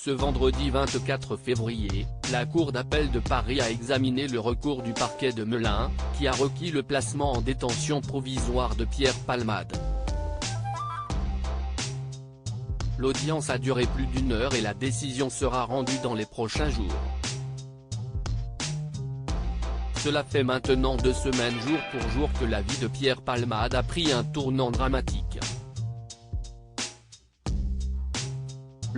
Ce vendredi 24 février, la Cour d'appel de Paris a examiné le recours du parquet de Melun, qui a requis le placement en détention provisoire de Pierre Palmade. L'audience a duré plus d'une heure et la décision sera rendue dans les prochains jours. Cela fait maintenant 2 semaines jour pour jour que la vie de Pierre Palmade a pris un tournant dramatique.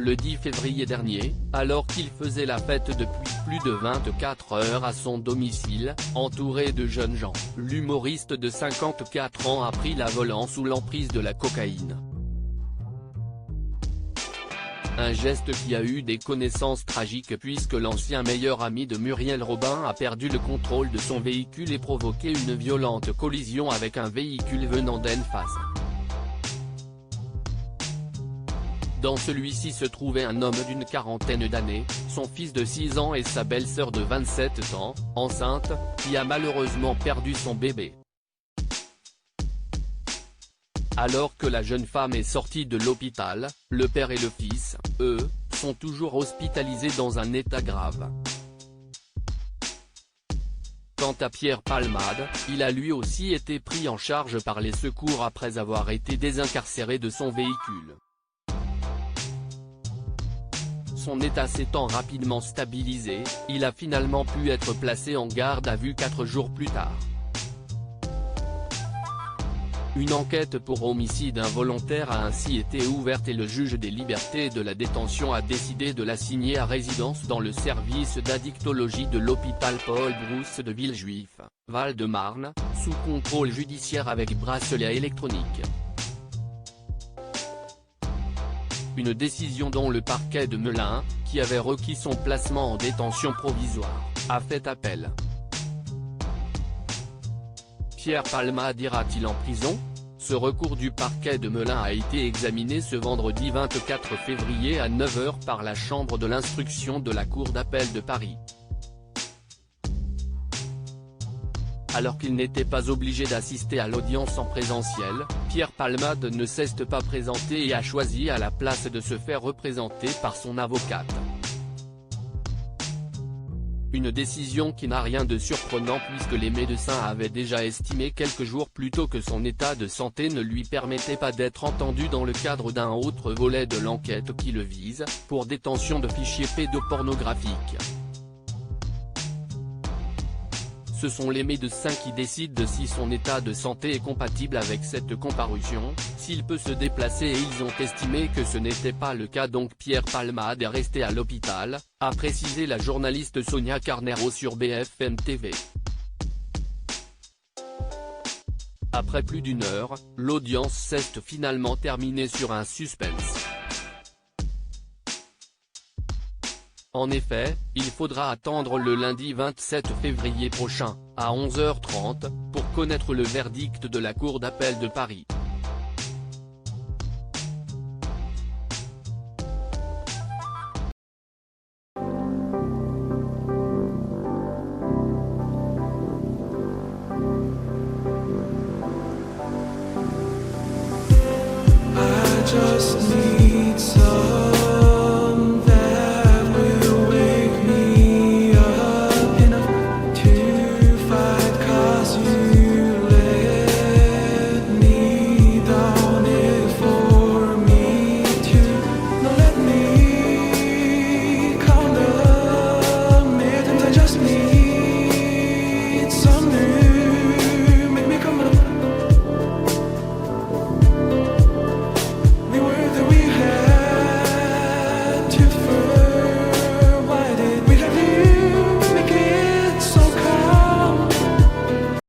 Le 10 février dernier, alors qu'il faisait la fête depuis plus de 24 heures à son domicile, entouré de jeunes gens, l'humoriste de 54 ans a pris la volant sous l'emprise de la cocaïne. Un geste qui a eu des conséquences tragiques puisque l'ancien meilleur ami de Muriel Robin a perdu le contrôle de son véhicule et provoqué une violente collision avec un véhicule venant d'en face. Dans celui-ci se trouvait un homme d'une quarantaine d'années, son fils de 6 ans et sa belle-sœur de 27 ans, enceinte, qui a malheureusement perdu son bébé. Alors que la jeune femme est sortie de l'hôpital, le père et le fils, eux, sont toujours hospitalisés dans un état grave. Quant à Pierre Palmade, il a lui aussi été pris en charge par les secours après avoir été désincarcéré de son véhicule. Son état s'étant rapidement stabilisé, il a finalement pu être placé en garde à vue 4 jours plus tard. Une enquête pour homicide involontaire a ainsi été ouverte et le juge des libertés et de la détention a décidé de l'assigner à résidence dans le service d'addictologie de l'hôpital Paul Brousse de Villejuif, Val-de-Marne, sous contrôle judiciaire avec bracelet électronique. Une décision dont le parquet de Melun, qui avait requis son placement en détention provisoire, a fait appel. Pierre Palmade ira-t-il en prison? Ce recours du parquet de Melun a été examiné ce vendredi 24 février à 9 h par la chambre de l'instruction de la Cour d'appel de Paris. Alors qu'il n'était pas obligé d'assister à l'audience en présentiel, Pierre Palmade ne s'est pas présenté et a choisi à la place de se faire représenter par son avocate. Une décision qui n'a rien de surprenant puisque les médecins avaient déjà estimé quelques jours plus tôt que son état de santé ne lui permettait pas d'être entendu dans le cadre d'un autre volet de l'enquête qui le vise, pour détention de fichiers pédopornographiques. Ce sont les médecins qui décident de si son état de santé est compatible avec cette comparution, s'il peut se déplacer et ils ont estimé que ce n'était pas le cas donc Pierre Palmade est resté à l'hôpital, a précisé la journaliste Sonia Carneiro sur BFM TV. Après plus d'une heure, l'audience s'est finalement terminée sur un suspense. En effet, il faudra attendre le lundi 27 février prochain, à 11h30, pour connaître le verdict de la Cour d'appel de Paris. I just need